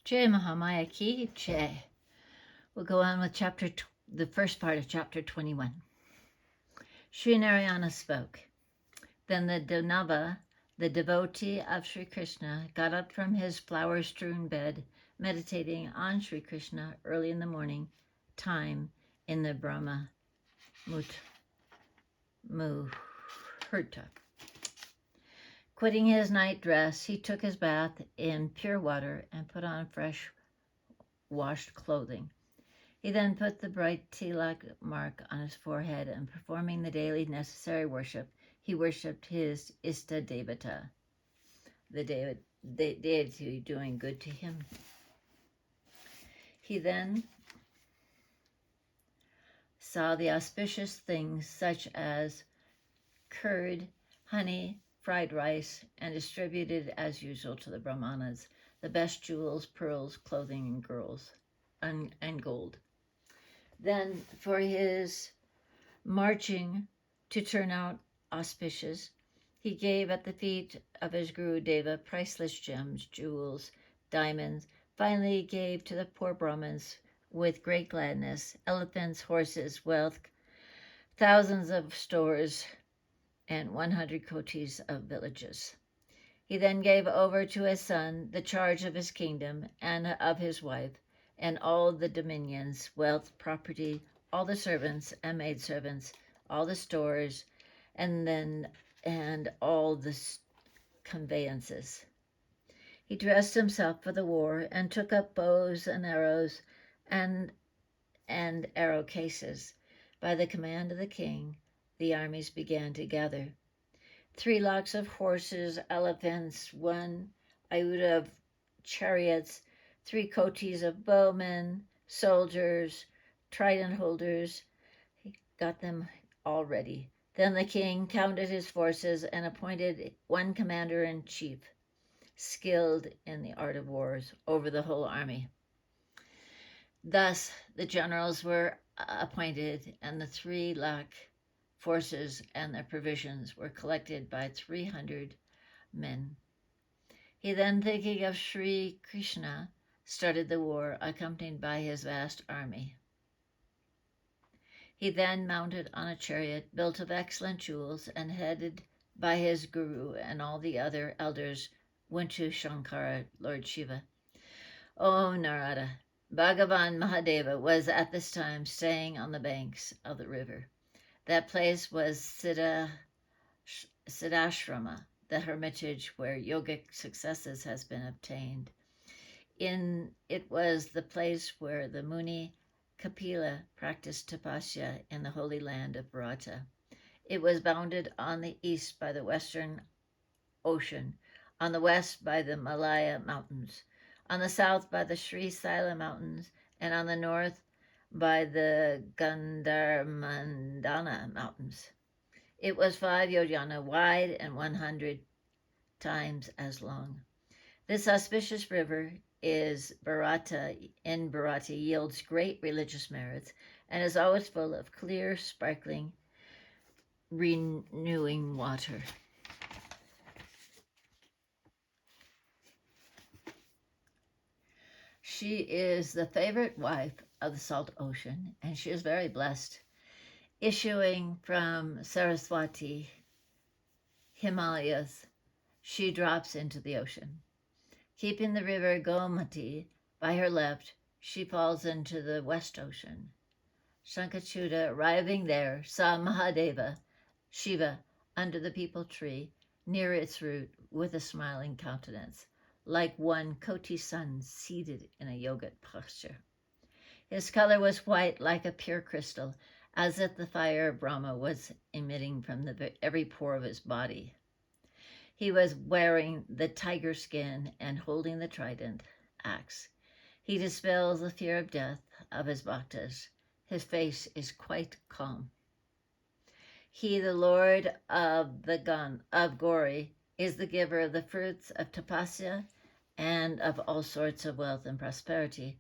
Jai Mahamaya Ki Jai. We'll go on with the first part of chapter 21. Sri Narayana spoke. Then the Donava, the devotee of Sri Krishna, got up from his flower-strewn bed, meditating on Sri Krishna early in the morning time in the Brahma Muhurta. Quitting his night dress, he took his bath in pure water and put on fresh washed clothing. He then put the bright tilak mark on his forehead, and performing the daily necessary worship, he worshipped his Ista Devata, the deity doing good to him. He then saw the auspicious things such as curd, honey, fried rice, and distributed as usual to the brahmanas the best jewels, pearls, clothing, and girls, and gold. Then, for his marching to turn out auspicious, he gave at the feet of his Guru Deva priceless gems, jewels, diamonds. Finally, he gave to the poor Brahmins with great gladness elephants, horses, wealth, thousands of stores, and 100 kotis of villages. He then gave over to his son the charge of his kingdom and of his wife, and all the dominions, wealth, property, all the servants and maidservants, all the stores, and all the conveyances. He dressed himself for the war and took up bows and arrows and arrow cases. By the command of the king, the armies began to gather. 3 lakhs of horses, elephants, 1 ayuda of chariots, 3 kotis of bowmen, soldiers, trident holders. He got them all ready. Then the king counted his forces and appointed 1 commander-in-chief, skilled in the art of wars, over the whole army. Thus the generals were appointed, and the 3 lakh forces and their provisions were collected by 300 men. He then, thinking of Sri Krishna, started the war, accompanied by his vast army. He then mounted on a chariot built of excellent jewels, and headed by his guru and all the other elders, went to Shankara, Lord Shiva. O Narada, Bhagavan Mahadeva was at this time staying on the banks of the river. That place was Siddhashrama, the hermitage where yogic successes has been obtained. It was the place where the Muni Kapila practiced tapasya in the holy land of Bharata. It was bounded on the east by the western ocean, on the west by the Malaya Mountains, on the south by the Sri Saila Mountains, and on the north by the Gandharmandana Mountains. It was 5 yojana wide and 100 times as long. This auspicious river in Bharata yields great religious merits and is always full of clear, sparkling, renewing water. She is the favorite wife of the salt ocean, and she is very blessed. Issuing from Saraswati, Himalayas, she drops into the ocean. Keeping the river Gomati by her left, she falls into the West Ocean. Shankachuta, arriving there, saw Mahadeva, Shiva, under the peepal tree, near its root, with a smiling countenance, like one Koti sun seated in a yogic posture. His color was white like a pure crystal, as if the fire of Brahma was emitting from every pore of his body. He was wearing the tiger skin and holding the trident axe. He dispels the fear of death of his bhaktas. His face is quite calm. He, the Lord of Gauri, is the giver of the fruits of tapasya and of all sorts of wealth and prosperity.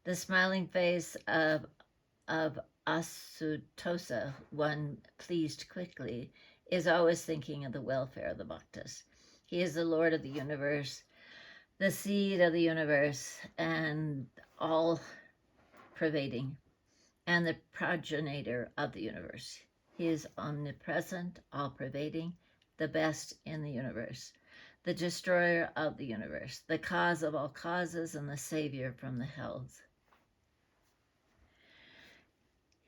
The smiling face of Asutosa, one pleased quickly, is always thinking of the welfare of the bhaktas. He is the Lord of the universe, the seed of the universe and all pervading, and the progenitor of the universe. He is omnipresent, all pervading, the best in the universe, the destroyer of the universe, the cause of all causes, and the savior from the hells.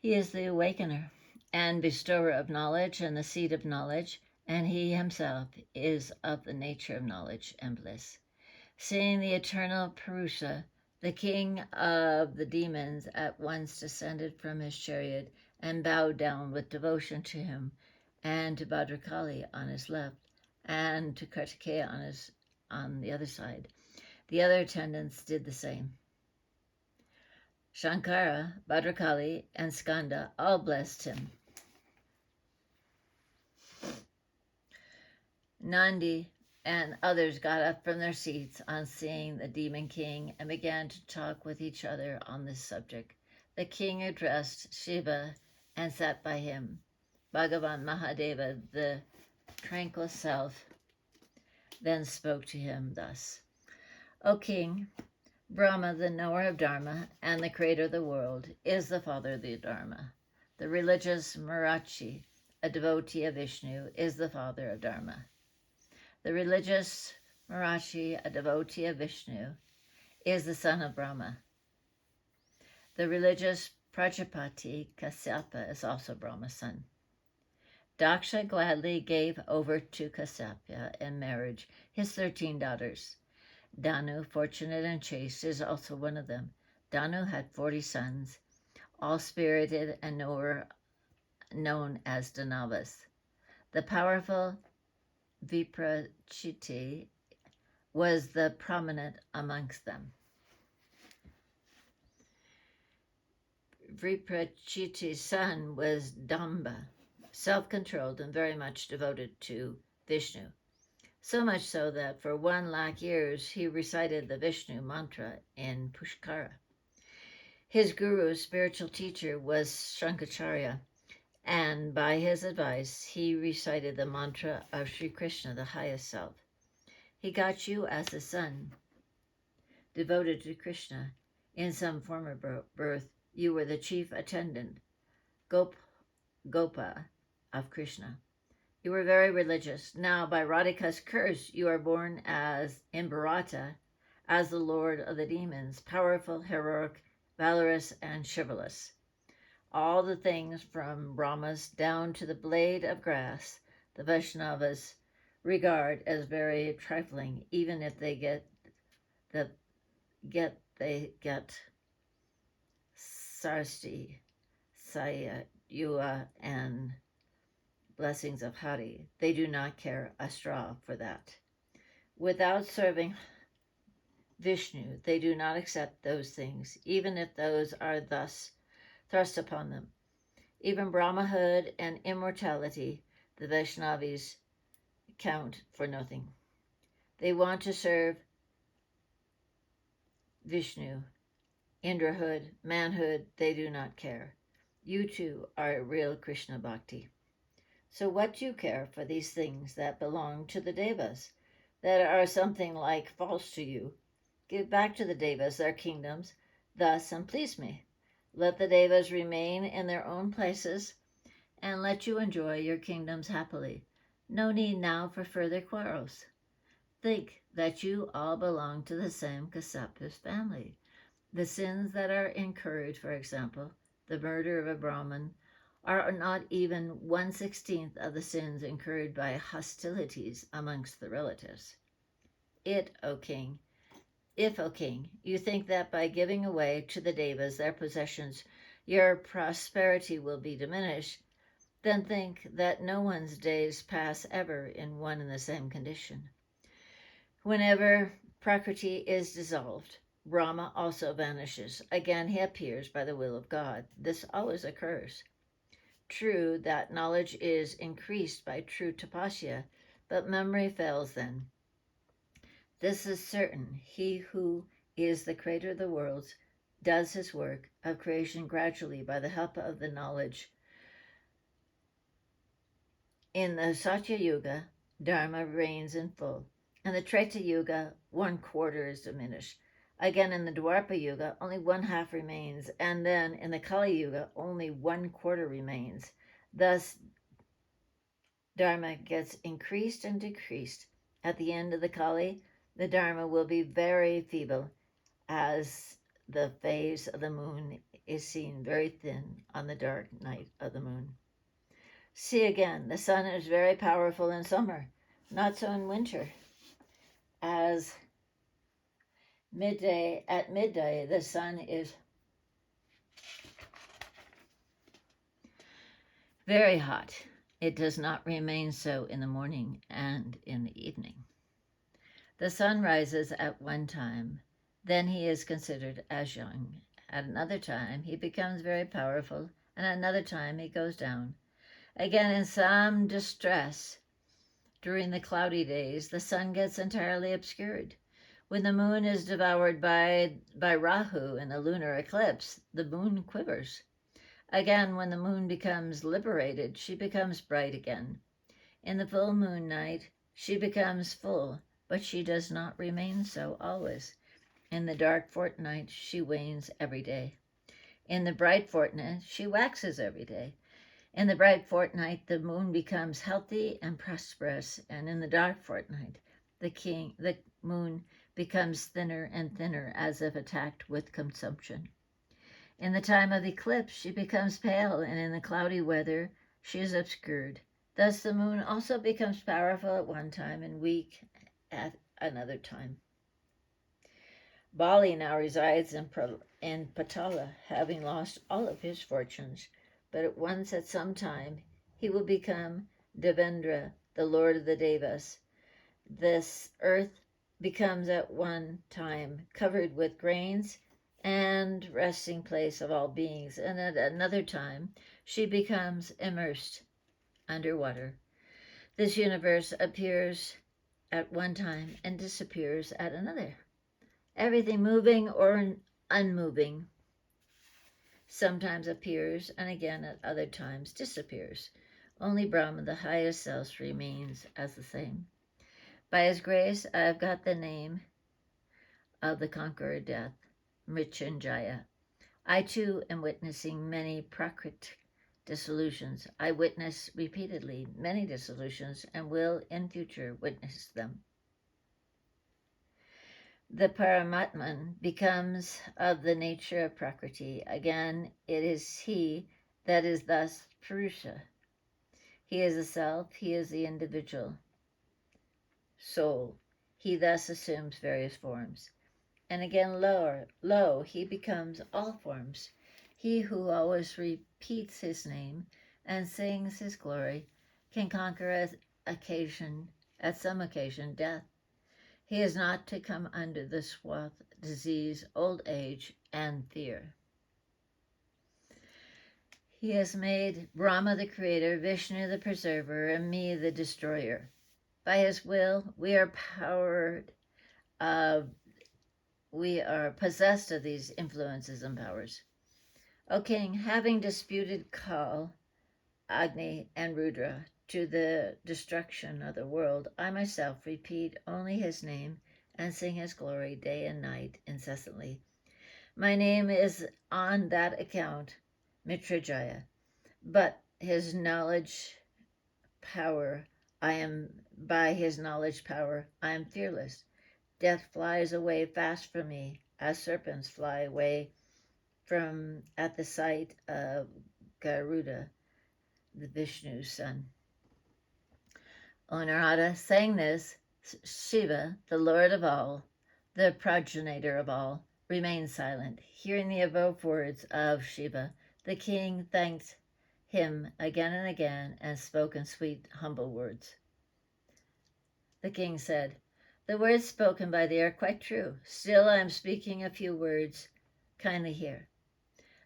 He is the awakener and bestower of knowledge and the seed of knowledge, and he himself is of the nature of knowledge and bliss. Seeing the eternal Purusha, the king of the demons at once descended from his chariot and bowed down with devotion to him, and to Bhadrakali on his left, and to Kartikeya on the other side. The other attendants did the same. Shankara, Bhadrakali, and Skanda all blessed him. Nandi and others got up from their seats on seeing the demon king and began to talk with each other on this subject. The king addressed Shiva and sat by him. Bhagavan Mahadeva, the tranquil self, then spoke to him thus: O king, Brahma, the knower of Dharma and the creator of the world, is the father of the Dharma. The religious Marachi, a devotee of Vishnu, is the father of Dharma. The religious Marachi, a devotee of Vishnu, is the son of Brahma. The religious Prajapati Kasyapa is also Brahma's son. Daksha gladly gave over to Kasyapa in marriage his 13 daughters. Danu, fortunate and chaste, is also one of them. Danu had 40 sons, all spirited and known as Danavas. The powerful Viprachiti was the prominent amongst them. Viprachiti's son was Damba, self-controlled and very much devoted to Vishnu. So much so that for 1,00,000 years he recited the Vishnu mantra in Pushkara. His guru, spiritual teacher, was Shankaracharya, and by his advice he recited the mantra of Sri Krishna, the highest self. He got you as a son, devoted to Krishna. In some former birth, you were the chief attendant, Gopa of Krishna. You were very religious. Now, by Radhika's curse, you are born as in Bharata, as the lord of the demons, powerful, heroic, valorous, and chivalrous. All the things from Brahmas down to the blade of grass, the Vaishnavas regard as very trifling, even if they get Sarsti, Sayayua, and blessings of Hari. They do not care a straw for that. Without serving Vishnu, they do not accept those things, even if those are thus thrust upon them. Even Brahmahood and immortality, the Vaishnavis count for nothing. They want to serve Vishnu. Indrahood, manhood, they do not care. You too are real Krishna Bhakti. So what do you care for these things that belong to the Devas, that are something like false to you? Give back to the Devas their kingdoms, thus, and please me. Let the Devas remain in their own places, and let you enjoy your kingdoms happily. No need now for further quarrels. Think that you all belong to the same Kasyap's family. The sins that are incurred, for example, the murder of a Brahmin, are not even 1/16 of the sins incurred by hostilities amongst the relatives. If, O king, you think that by giving away to the Devas their possessions your prosperity will be diminished, then think that no one's days pass ever in one and the same condition. Whenever Prakriti is dissolved, Brahma also vanishes. Again he appears by the will of God. This always occurs. True that knowledge is increased by true tapasya, but memory fails then. This is certain. He who is the creator of the worlds does his work of creation gradually by the help of the knowledge. In the Satya Yuga, Dharma reigns in full. In the Treta Yuga, 1/4 is diminished. Again, in the Dwapara Yuga, only 1/2 remains, and then in the Kali Yuga, only 1/4 remains. Thus, Dharma gets increased and decreased. At the end of the Kali, the Dharma will be very feeble, as the phase of the moon is seen very thin on the dark night of the moon. See again, the sun is very powerful in summer, not so in winter, as at midday the sun is very hot. It does not remain so in the morning and in the evening. The sun rises at one time, then he is considered as young. At another time he becomes very powerful, and at another time he goes down. Again, in some distress, during the cloudy days, the sun gets entirely obscured. When the moon is devoured by Rahu in the lunar eclipse, the moon quivers. Again, when the moon becomes liberated, she becomes bright again. In the full moon night, she becomes full, but she does not remain so always. In the dark fortnight, she wanes every day. In the bright fortnight, she waxes every day. In the bright fortnight, the moon becomes healthy and prosperous, and in the dark fortnight, the moon becomes thinner and thinner, as if attacked with consumption. In the time of eclipse, she becomes pale, and in the cloudy weather, she is obscured. Thus, the moon also becomes powerful at one time and weak at another time. Bali now resides in Patala, having lost all of his fortunes, but at some time he will become Devendra, the lord of the Devas. This earth becomes at one time covered with grains and resting place of all beings, and at another time she becomes immersed underwater. This universe appears at one time and disappears at another. Everything moving or unmoving sometimes appears and again at other times disappears. Only Brahma, the highest self, remains as the same. By his grace, I have got the name of the conqueror death, Mrityunjaya. I too am witnessing many prakrit dissolutions. I witness repeatedly many dissolutions and will in future witness them. The Paramatman becomes of the nature of Prakriti. Again, it is he that is thus Purusha. He is the self, he is the individual soul. He thus assumes various forms. And again, lo, he becomes all forms. He who always repeats his name and sings his glory can conquer at some occasion, death. He is not to come under the swath, disease, old age, and fear. He has made Brahma the creator, Vishnu the preserver, and me the destroyer. By his will, we are possessed of these influences and powers. O king, having disputed Kal, Agni, and Rudra to the destruction of the world, I myself repeat only his name and sing his glory day and night incessantly. My name is on that account Mrityunjaya, but his knowledge power, by his knowledge power, I am fearless. Death flies away fast from me, as serpents fly away from at the sight of Garuda, the Vishnu's son. O Narada, saying this, Shiva, the Lord of all, the progenitor of all, remained silent. Hearing the above words of Shiva, the king thanked him again and again and spoke in sweet, humble words. The king said, "The words spoken by thee are quite true. Still I am speaking a few words. Kindly hear.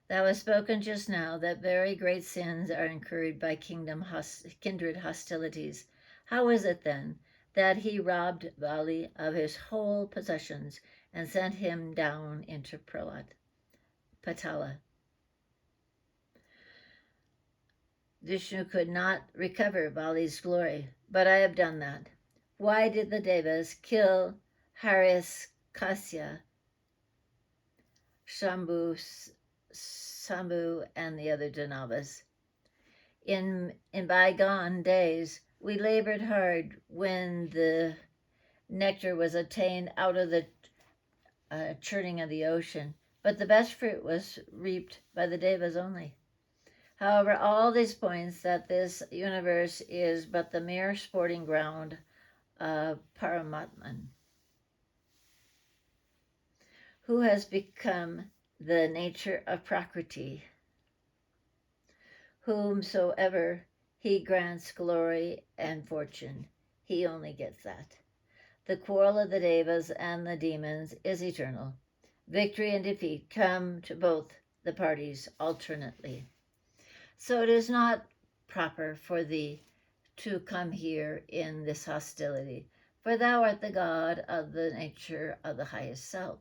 Thou hast spoken just now that very great sins are incurred by kindred hostilities. How is it, then, that he robbed Bali of his whole possessions and sent him down into Patala? Vishnu could not recover Bali's glory, but I have done that. Why did the Devas kill Hariskasya, Shambhu, and the other Danavas? In bygone days, we labored hard when the nectar was attained out of the churning of the ocean, but the best fruit was reaped by the Devas only. However, all these points that this universe is but the mere sporting ground of Paramatman, who has become the nature of Prakriti. Whomsoever he grants glory and fortune, he only gets that. The quarrel of the Devas and the demons is eternal. Victory and defeat come to both the parties alternately. So it is not proper for thee to come here in this hostility, for thou art the God of the nature of the highest self.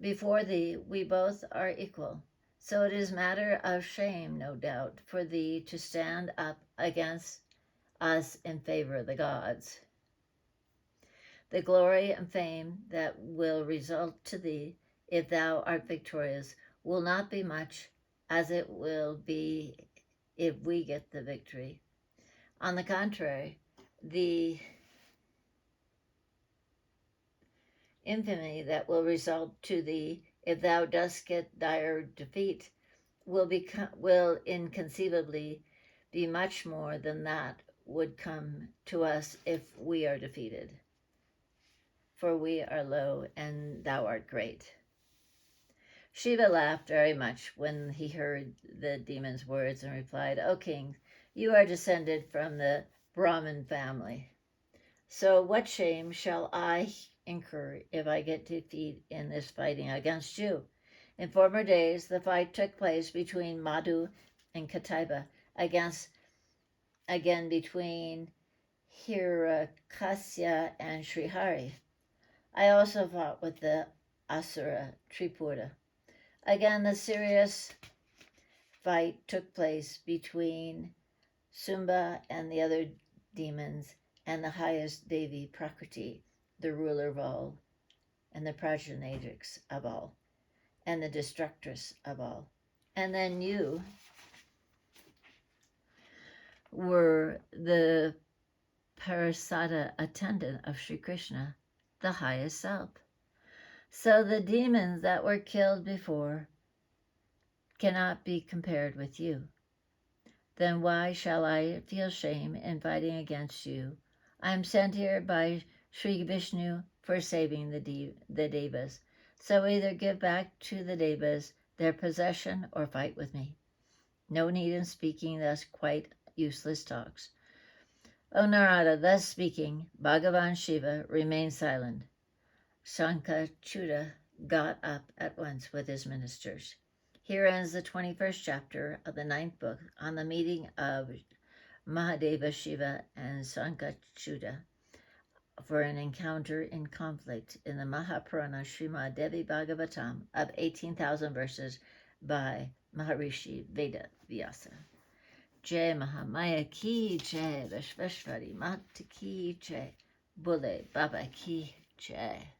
Before thee we both are equal, so it is matter of shame, no doubt, for thee to stand up against us in favor of the gods. The glory and fame that will result to thee if thou art victorious will not be much as it will be if we get the victory. On the contrary, the infamy that will result to thee if thou dost get dire defeat will inconceivably be much more than that would come to us if we are defeated. For we are low and thou art great. Shiva laughed very much when he heard the demon's words and replied, O king, you are descended from the Brahmin family. So what shame shall I incur if I get defeat in this fighting against you? In former days, the fight took place between Madhu and Kataiba, again between Hirakasya and Srihari. I also fought with the Asura Tripura. Again, the serious fight took place between Sumba and the other demons and the highest Devi Prakriti, the ruler of all, and the progenitrix of all, and the destructress of all. And then you were the Parasada attendant of Sri Krishna, the highest self. So the demons that were killed before cannot be compared with you. Then why shall I feel shame in fighting against you? I am sent here by Sri Vishnu for saving the Devas. So either give back to the Devas their possession or fight with me. No need in speaking thus quite useless talks. O Narada, thus speaking, Bhagavan Shiva remained silent. Shankachuta got up at once with his ministers. Here ends the 21st chapter of the 9th book on the meeting of Mahadeva Shiva and Shankachuta for an encounter in conflict in the Mahapurana Srimad Devi Bhagavatam of 18,000 verses by Maharishi Veda Vyasa. Jai Mahamaya ki jai, Vishveshwari Mata ki jai, Bole Baba ki jai.